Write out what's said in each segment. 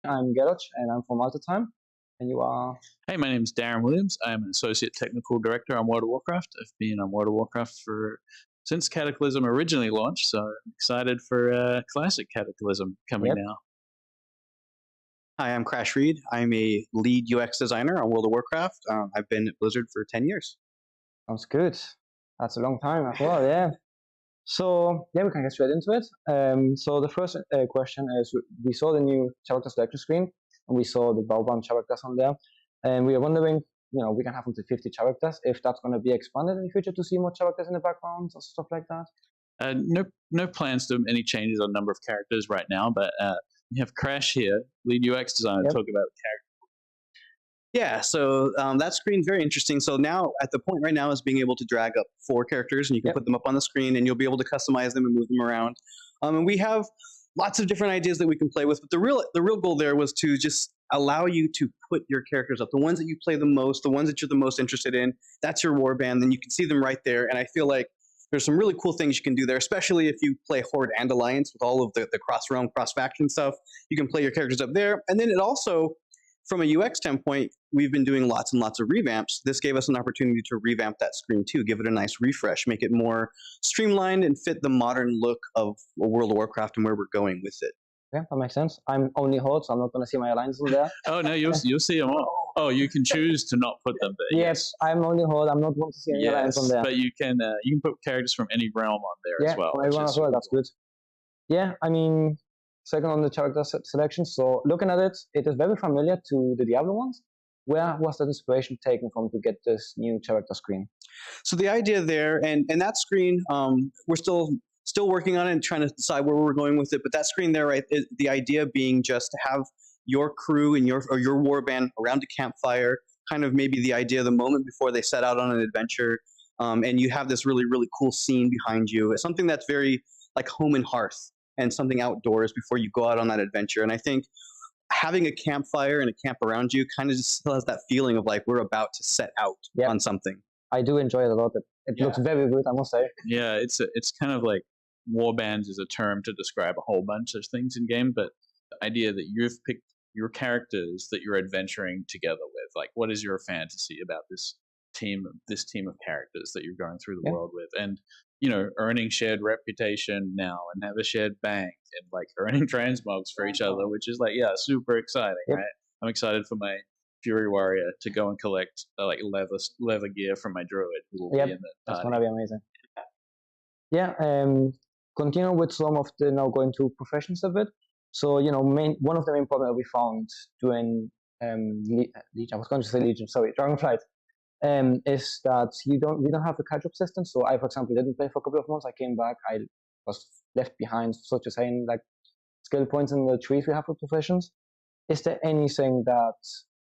I'm Gerrit, and I'm from Altertime. And you are? Hey, my name is Darren Williams. I'm an Associate Technical Director on World of Warcraft. I've been on World of Warcraft since Cataclysm originally launched, so I'm excited for Classic Cataclysm coming now. Hi, I'm Crash Reed. I'm a lead UX designer on World of Warcraft. I've been at Blizzard for 10 years. Sounds good. That's a long time as well, yeah. So, yeah, we can get straight into it. So the first question is, we saw the new character selection screen, and we saw the background characters on there. And we are wondering, we can have up to 50 characters, if that's going to be expanded in the future to see more characters in the background or stuff like that? No plans to any changes on number of characters right now, but we have Crash here, lead UX designer, to talk about characters. Yeah, so that screen's very interesting. So now, at the point right now is being able to drag up 4 characters, and you can put them up on the screen, and you'll be able to customize them and move them around. And we have lots of different ideas that we can play with, but the real goal there was to just allow you to put your characters up, the ones that you play the most, the ones that you're the most interested in. That's your warband, then you can see them right there. And I feel like there's some really cool things you can do there, especially if you play Horde and Alliance with all of the cross-realm, cross-faction stuff. You can play your characters up there. And then it also, from a UX standpoint, we've been doing lots and lots of revamps. This gave us an opportunity to revamp that screen too, give it a nice refresh, make it more streamlined and fit the modern look of World of Warcraft and where we're going with it. Yeah, that makes sense. I'm only Horde, so I'm not going to see my alliances on there. Oh, no, you'll see them all. Oh, you can choose to not put them there. Yes, I'm only Horde. I'm not going to see any alliance on there. But you can put characters from any realm on there as well. Yeah, everyone as well. That's good. Yeah, I mean, second on the character selection. So looking at it, it is very familiar to the Diablo ones. Where was that inspiration taken from to get this new character screen? So the idea there, and that screen, we're still working on it and trying to decide where we're going with it. But that screen there, right, the idea being just to have your crew and your warband around a campfire, kind of maybe the idea the moment before they set out on an adventure, and you have this really, really cool scene behind you. It's something that's very like home and hearth and something outdoors before you go out on that adventure. And I think having a campfire and a camp around you kind of just still has that feeling of like we're about to set out on something. I do enjoy it a lot. It looks very good, I must say. Yeah, it's kind of like warbands is a term to describe a whole bunch of things in game, but the idea that you've picked your characters that you're adventuring together with, like what is your fantasy about this team of characters that you're going through the world with, and earning shared reputation now and have a shared bank and like earning transmogs for each other, which is like super exciting, right? I'm excited for my Fury Warrior to go and collect like leather gear from my druid who will be in the that's gonna be amazing. Continue with some of the now going to professions a bit. So one of the main problems we found doing Legion, I was going to say Legion, sorry, Dragonflight, is that we don't have a catch-up system. So I, for example, didn't play for a couple of months. I came back, I was left behind, so to say, in like skill points in the trees we have for professions. Is there anything that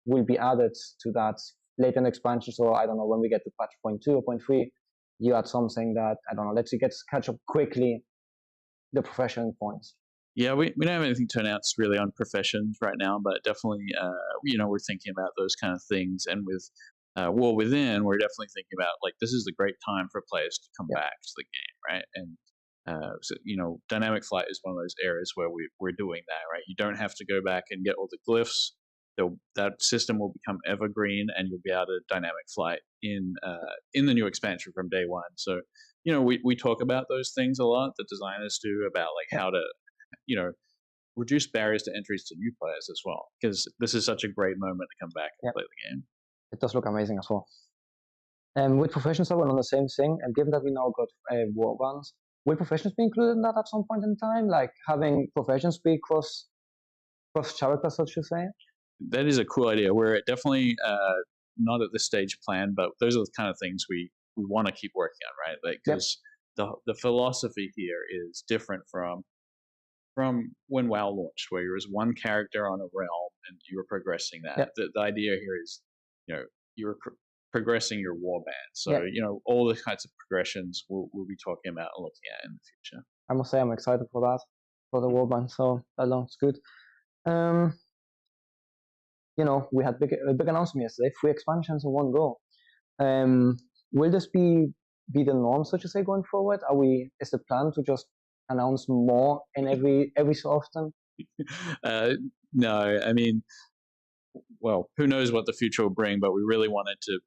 will be added to that later in expansion? So I don't know, when we get to patch 0.2 or 0.3, you add something that, I don't know, let's catch up quickly the profession points. Yeah, we don't have anything to announce really on professions right now, but definitely, we're thinking about those kind of things. And with War Within, we're definitely thinking about like this is the great time for players to come back to the game, right? And so dynamic flight is one of those areas where we're doing that, right? You don't have to go back and get all the glyphs. That system will become evergreen, and you'll be able to dynamic flight in the new expansion from day one. So we talk about those things a lot. The designers do about like how to reduce barriers to entries to new players as well, because this is such a great moment to come back and play the game. It does look amazing as well. And with professions, we're on the same thing. And given that we now got warbands, will professions be included in that at some point in time? Like having professions be cross characters, so to say? That is a cool idea. We're definitely not at this stage planned, but those are the kind of things we want to keep working on, right? Like, because the philosophy here is different from when WoW launched, where there was one character on a realm and you were progressing that. The idea here is, you're progressing your warband. So, all the kinds of progressions we'll be talking about and looking at in the future. I must say I'm excited for that, for the warband, so that looks good. We had a big announcement yesterday, 3 expansions in one go. Will this be the norm, so to say, going forward? Is the plan to just announce more in every so often? No, I mean, well, who knows what the future will bring, but we really wanted to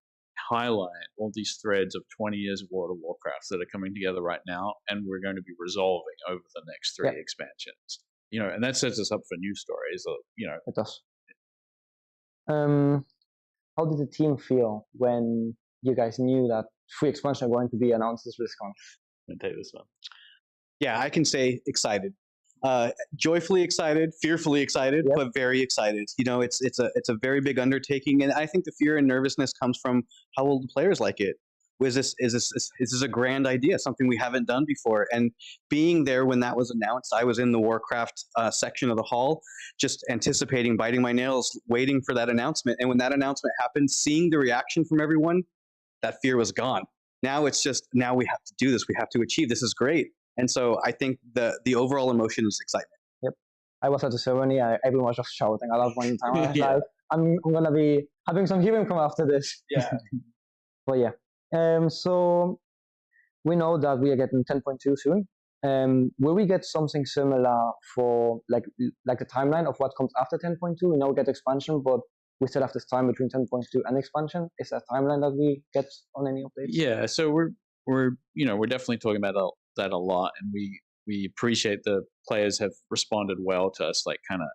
highlight all these threads of 20 years of World of Warcraft that are coming together right now, and we're going to be resolving over the next 3 expansions. And that sets us up for new stories. It does. How did the team feel when you guys knew that 3 expansions are going to be announced this BlizzCon? I'm gonna take this one. Yeah, I can say excited. Joyfully excited, fearfully excited, but very excited. It's a very big undertaking, and I think the fear and nervousness comes from how will the players like it. Is this a grand idea, something we haven't done before? And being there when that was announced, I was in the Warcraft section of the hall, just anticipating, biting my nails, waiting for that announcement. And when that announcement happened, seeing the reaction from everyone, that fear was gone. Now it's just, now we have to do this. We have to achieve. This is great. And so I think the overall emotion is excitement. Yep. I was at the ceremony. Everyone was just shouting at that point in time. I was like, I'm going to be having some hearing come after this. Yeah. But yeah. So we know that we are getting 10.2 soon. Will we get something similar for like the timeline of what comes after 10.2? We know we get expansion, but we still have this time between 10.2 and expansion. Is that timeline that we get on any updates? Yeah. So we're definitely talking about that a lot, and we appreciate the players have responded well to us, like kind of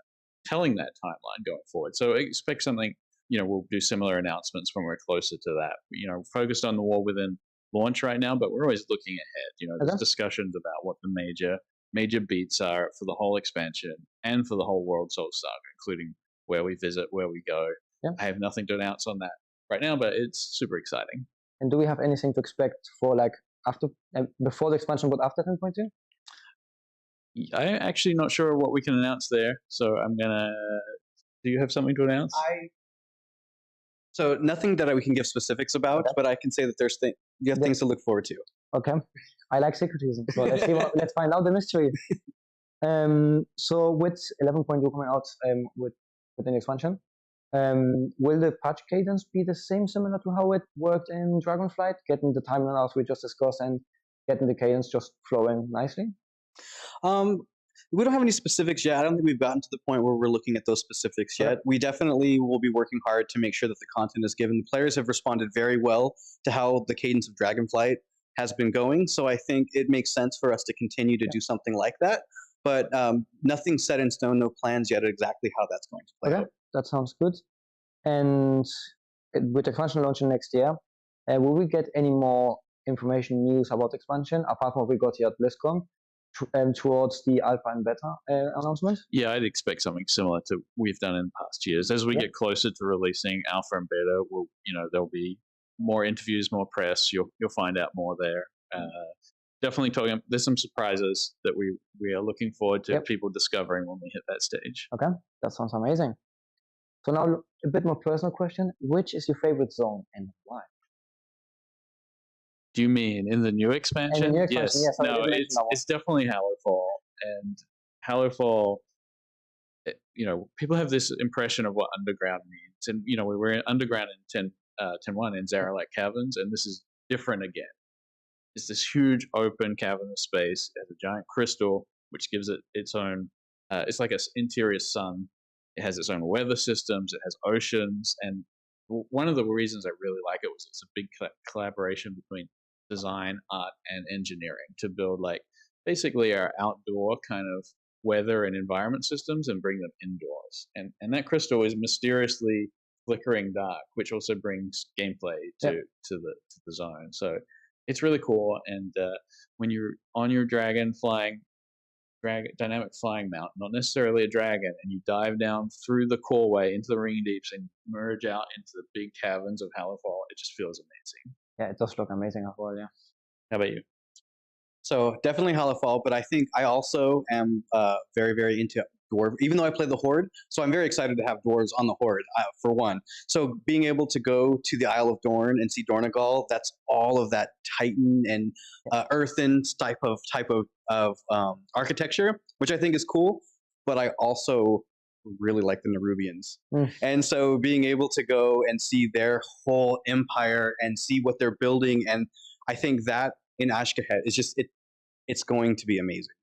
telling that timeline going forward. So expect something. We'll do similar announcements when we're closer to that. Focused on the War Within launch right now, but we're always looking ahead. There's discussions about what the major beats are for the whole expansion and for the whole World Soul Saga, including where we visit, where we go. Yeah. I have nothing to announce on that right now, but it's super exciting. And do we have anything to expect for like after, before the expansion, but after 10.2? I'm actually not sure what we can announce there, so I'm gonna. Do you have something to announce? So nothing that we can give specifics about, but I can say that you have things to look forward to. Okay, I like secretism, so let's find out the mystery. So with 11.2 coming out with the expansion, will the patch cadence be the similar to how it worked in Dragonflight, getting the timeline as we just discussed and getting the cadence just flowing nicely? We don't have any specifics yet. I don't think we've gotten to the point where we're looking at those specifics yet. We definitely will be working hard to make sure that the content is given. The players have responded very well to how the cadence of Dragonflight has been going, so I think it makes sense for us to continue to do something like that. But nothing set in stone, no plans yet exactly how that's going to play out. That sounds good. And with expansion launching next year, will we get any more information, news about expansion, apart from what we got here at BlizzCon, towards the alpha and beta announcement? Yeah, I'd expect something similar to we've done in past years. As we get closer to releasing alpha and beta, there'll be more interviews, more press. You'll find out more there. Definitely talking. There's some surprises that we are looking forward to people discovering when we hit that stage. Okay, that sounds amazing. So now a bit more personal question: which is your favorite zone and why? Do you mean in the new expansion? In the new expansion, yes. No, it's definitely Hallerfall. And Hallerfall, people have this impression of what underground means. And, we were underground in 10.1 in Zaralite Caverns, and this is different again. It's this huge open cavernous space. It has a giant crystal, which gives it its own, it's like an interior sun. It has its own weather systems. It has oceans. And one of the reasons I really like it was it's a big collaboration between design, art, and engineering to build basically our outdoor kind of weather and environment systems and bring them indoors. And that crystal is mysteriously flickering dark, which also brings gameplay to the zone. So it's really cool. And when you're on your dynamic flying mount, not necessarily a dragon, and you dive down through the causeway into the ring deeps and merge out into the big caverns of Hallerfall, it just feels amazing. Yeah, it does look amazing as well, yeah. How about you? So definitely Hallerfall, but I think I also am very, very into Dwarf, even though I play the Horde. So I'm very excited to have Dwarves on the Horde, for one. So being able to go to the Isle of Dorn and see Dornegal, that's all of that Titan and earthen type of architecture, which I think is cool. But I also really like the Nerubians. And so being able to go and see their whole empire and see what they're building, and I think that in Ashkahet is just it's going to be amazing.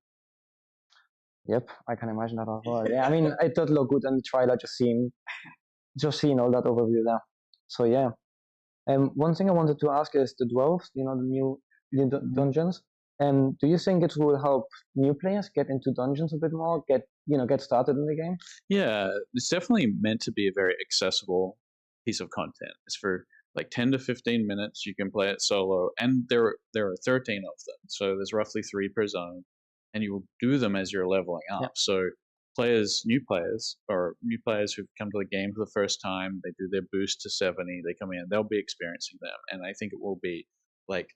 Yep, I can imagine that as well. Yeah, I mean, it does look good in the trailer, just seeing all that overview there. So yeah. One thing I wanted to ask is the dwarves, the new dungeons. Do you think it will help new players get into dungeons a bit more, get started in the game? Yeah, it's definitely meant to be a very accessible piece of content. It's for like 10 to 15 minutes. You can play it solo, and there are 13 of them. So there's roughly 3 per zone, and you will do them as you're leveling up. Yep. So new players who've come to the game for the first time, they do their boost to 70, they come in, they'll be experiencing them, and I think it will be like,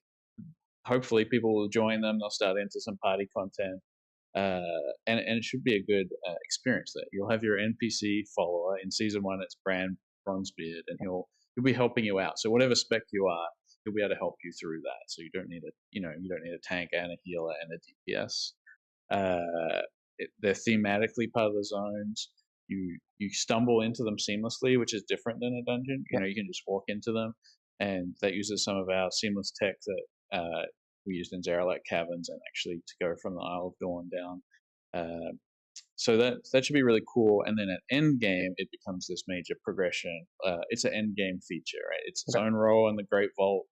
hopefully people will join them, they'll start into some party content, and it should be a good experience there. You'll have your NPC follower. In season 1 it's Bran Bronzebeard, and he'll be helping you out. So whatever spec you are, he'll be able to help you through that. So you don't need a tank and a healer and a DPS. They're thematically part of the zones. You stumble into them seamlessly, which is different than a dungeon. You can just walk into them, and that uses some of our seamless tech that we used in Zaralak Caverns, and actually to go from the Isle of Dawn down. So that should be really cool. And then at end game, it becomes this major progression. It's an end game feature, right? It's its own role in the Great Vault.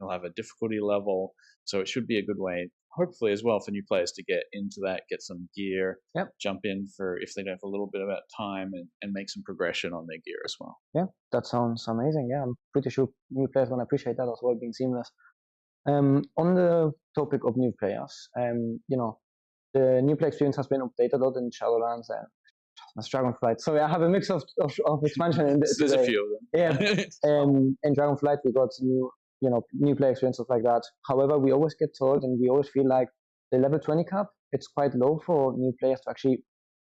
You'll have a difficulty level, so it should be a good way, hopefully as well, for new players to get into that, get some gear, jump in for if they don't have a little bit about time, and make some progression on their gear as well. Yeah, that sounds amazing. Yeah, I'm pretty sure new players are going to appreciate that as well, being seamless. On the topic of new players, the new player experience has been updated a lot in Shadowlands and Dragonflight. So I have a mix of expansion in this. There's a few of them. Yeah. In Dragonflight we got new player experience, stuff like that. However, we always get told, and we always feel like the level 20 cap, it's quite low for new players to actually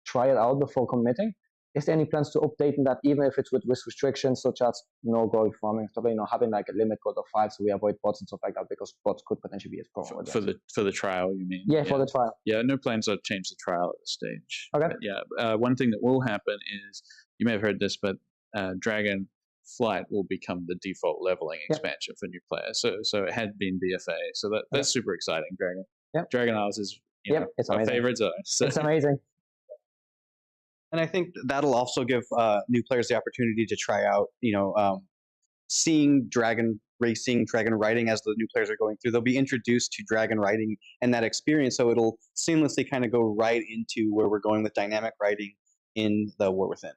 try it out before committing. Is there any plans to update that, even if it's with risk restrictions such as no gold farming stuff, having like a limit code of 5 so we avoid bots and stuff like that, because bots could potentially be a problem for the trial, you mean? Yeah, for the trial. Yeah, no plans to change the trial at this stage. Okay. But yeah, one thing that will happen is, you may have heard this, but Dragon Flight will become the default leveling expansion for new players. So it had been BFA, so that's super exciting. Dragon Isles is it's my amazing. favorite zone. So. It's amazing. And I think that'll also give new players the opportunity to try out, seeing dragon racing, dragon riding as the new players are going through. They'll be introduced to dragon riding and that experience, so it'll seamlessly kind of go right into where we're going with dynamic riding in the War Within.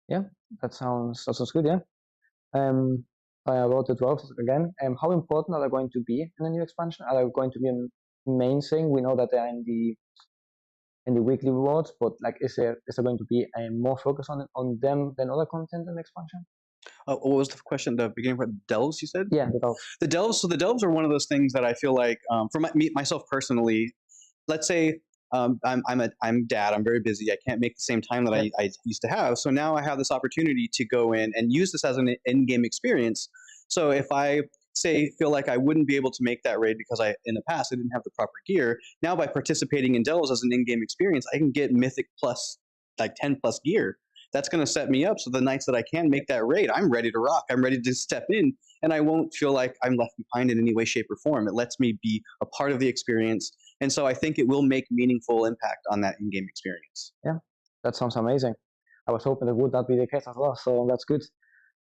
Yeah, that sounds good. Yeah. About the dwarves again. How important are they going to be in the new expansion? Are they going to be a main thing? We know that they're in the weekly rewards, but like, is there going to be a more focus on them than other content in the expansion? What was the question? The beginning part, delves, you said? Yeah, the delves. The delves. So the delves are one of those things that I feel like, for myself personally, let's say I'm dad. I'm very busy. I can't make the same time that I used to have. So now I have this opportunity to go in and use this as an in-game experience. So if I feel like I wouldn't be able to make that raid because in the past I didn't have the proper gear, now by participating in delves as an in-game experience, I can get mythic plus like 10 plus gear. That's going to set me up so the nights that I can make that raid, I'm ready to rock. I'm ready to step in, and I won't feel like I'm left behind in any way, shape, or form. It lets me be a part of the experience, and so I think it will make meaningful impact on that in-game experience. Yeah, that sounds amazing. I was hoping that would be the case as well, so that's good.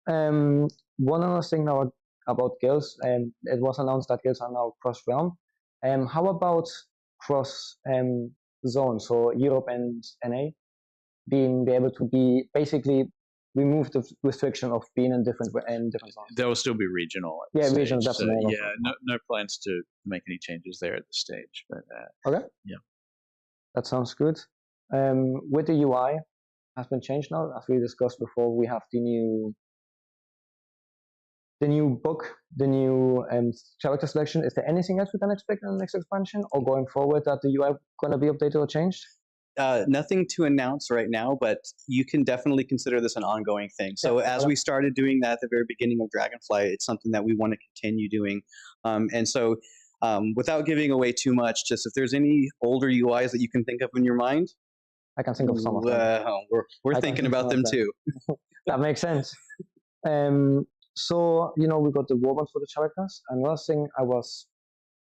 One other thing now about guilds, it was announced that guilds are now cross-realm. How about cross-zone, so Europe and NA? Being able to be basically remove the restriction of being in different zones. There will still be regional. Regional. That's no plans to make any changes there at this stage. But okay. Yeah, that sounds good. With the UI, has been changed now, as we discussed before. We have the new book, the new character selection. Is there anything else we can expect in the next expansion, or going forward that the UI going to be updated or changed? Nothing to announce right now, but you can definitely consider this an ongoing thing. So as we started doing that at the very beginning of Dragonflight, it's something that we want to continue doing. And so without giving away too much, just if there's any older UIs that you can think of in your mind. I can think of some of them. We're thinking about them too. That makes sense. So, we got the warbands for the characters. Another thing I was,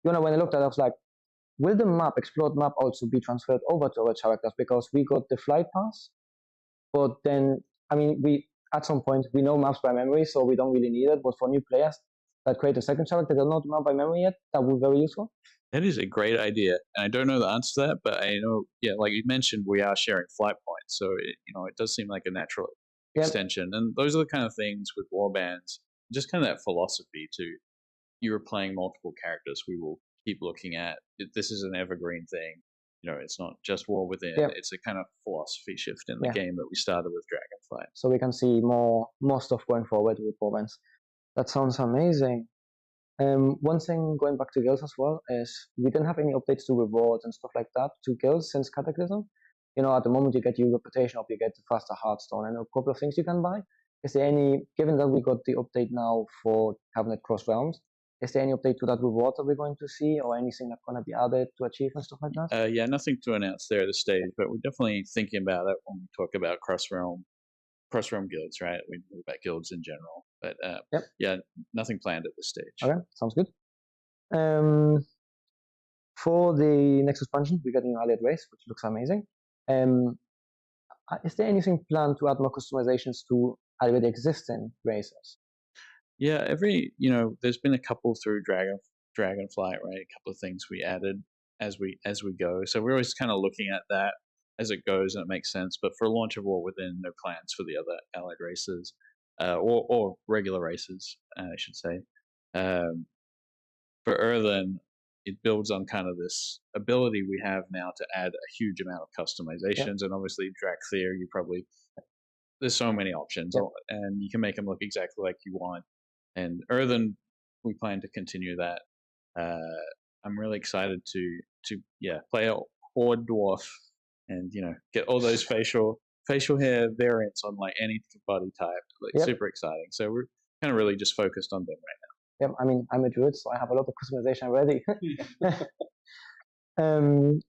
when I looked at it, I was like, will the map, explored map, also be transferred over to our characters? Because we got the flight pass, but then, I mean, at some point, we know maps by memory, so we don't really need it. But for new players that create a second character, they don't know the map by memory yet, that would be very useful. That is a great idea, and I don't know the answer to that, but I know, yeah, like you mentioned, we are sharing flight points, so it does seem like a natural extension. And those are the kind of things with warbands, just kind of that philosophy to, you are playing multiple characters, we will keep looking at this is an evergreen thing. It's not just War Within. It's a kind of philosophy shift in the game that we started with Dragonflight. So we can see more stuff going forward with warbands. That sounds amazing. One thing going back to guilds as well is we didn't have any updates to rewards and stuff like that to guilds since Cataclysm. At the moment you get your reputation up, you get the faster Hearthstone and a couple of things you can buy. Is there any, given that we got the update now for Cabinet Cross Realms, is there any update to that reward that we're going to see, or anything that's going to be added to achieve and stuff like that? Yeah, nothing to announce there at this stage, but we're definitely thinking about it when we talk about cross-realm guilds, right? We talk about guilds in general, but yeah, nothing planned at this stage. Okay, sounds good. For the next expansion, we're getting an allied race, which looks amazing. Is there anything planned to add more customizations to already existing races? Yeah, there's been a couple through Dragonflight, right? A couple of things we added as we go. So we're always kind of looking at that as it goes, and it makes sense. But for launch of War Within, no plans for the other allied races, or regular races, I should say. For Earthen, it builds on kind of this ability we have now to add a huge amount of customizations, and obviously Drakthir, there's so many options, and you can make them look exactly like you want. And Earthen, we plan to continue that. I'm really excited to play a Horde Dwarf and get all those facial hair variants on like any body type. Super exciting. So we're kind of really just focused on them right now. Yep, I mean, I'm a druid, so I have a lot of customization already.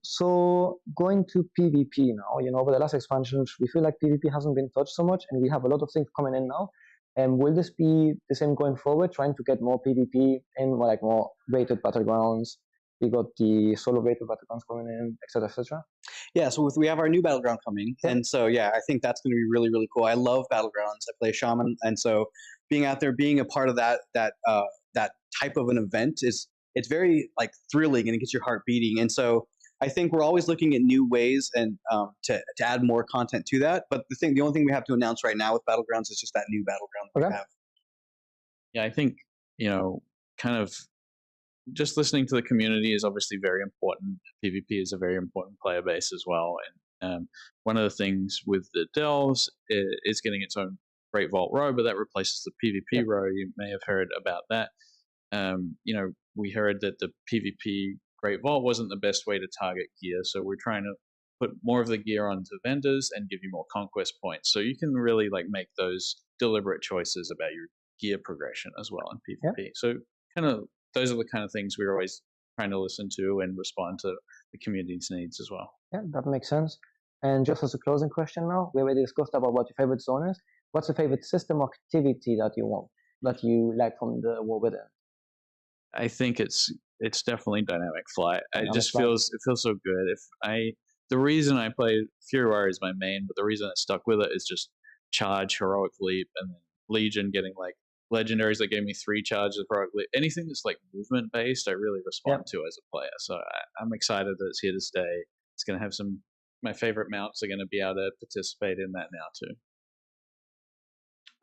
So going to PvP now, over the last expansions, we feel like PvP hasn't been touched so much, and we have a lot of things coming in now. Will this be the same going forward, trying to get more PvP in, more rated battlegrounds? We got the solo rated battlegrounds coming in, etc., etc. Yeah, so we have our new battleground coming, and so I think that's going to be really, really cool. I love battlegrounds. I play shaman, and so being out there, being a part of that type of an event it's very thrilling, and it gets your heart beating. And so I think we're always looking at new ways and to add more content to that. But the only thing we have to announce right now with battlegrounds is just that new battleground that we have. Yeah, I think kind of just listening to the community is obviously very important. PvP is a very important player base as well, and one of the things with the Delves is getting its own Great Vault row, but that replaces the PvP row. You may have heard about that. We heard that the PvP Great Vault wasn't the best way to target gear, so we're trying to put more of the gear onto vendors and give you more conquest points, so you can really make those deliberate choices about your gear progression as well in PvP. So kind of those are the kind of things we're always trying to listen to and respond to the community's needs as well. Yeah, that makes sense. And just as a closing question now, we already discussed about what your favorite zone is. What's your favorite system or activity that you like from the War Within? I think it's definitely dynamic flight. It feels so good. The reason I played Fury Warrior is my main, but the reason I stuck with it is just charge, heroic leap, and then Legion getting legendaries that gave me 3 charges of heroic leap. Anything that's movement based, I really respond to as a player. So I'm excited that it's here to stay. It's going to have my favorite mounts are going to be able to participate in that now too.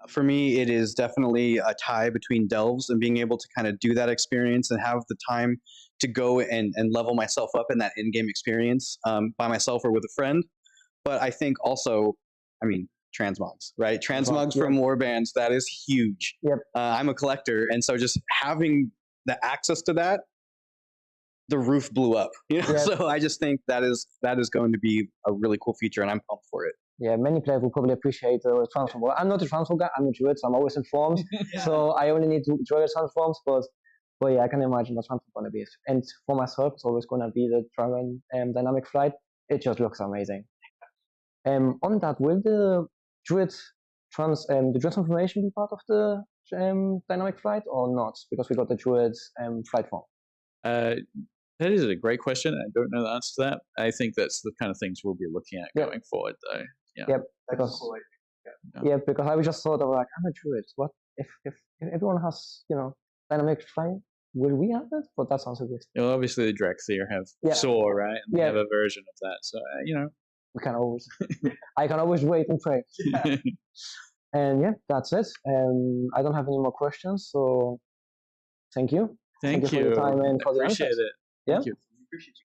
For me, it is definitely a tie between Delves and being able to kind of do that experience and have the time to go and level myself up in that in-game experience by myself or with a friend. But I think also, transmogs, right? Transmogs from warbands, that is huge. Yep. I'm a collector, and so just having the access to that, the roof blew up. So I just think that is going to be a really cool feature, and I'm pumped for it. Yeah, many players will probably appreciate the transform. Well, I'm not a transform guy, I'm a druid, so I'm always informed. So I only need to enjoy the transforms, but yeah, I can imagine what transform going to be. And for myself, it's always going to be the Dragon dynamic flight. It just looks amazing. On that, will the druid transformation be part of the dynamic flight or not? Because we got the druid's flight form. That is a great question. I don't know the answer to that. I think that's the kind of things we'll be looking at going forward, though. Yeah. Yep. Because because I just thought of like, I'm a druid. What if everyone has dynamic flying? Will we have that? But that sounds so good. Well, obviously the Drexir have Soar, right? And they have a version of that. So we can always. I can always wait and pray. And yeah, that's it. I don't have any more questions. So thank you. Thank you for your time and for the appreciate answers. it. Thank you. Appreciate you.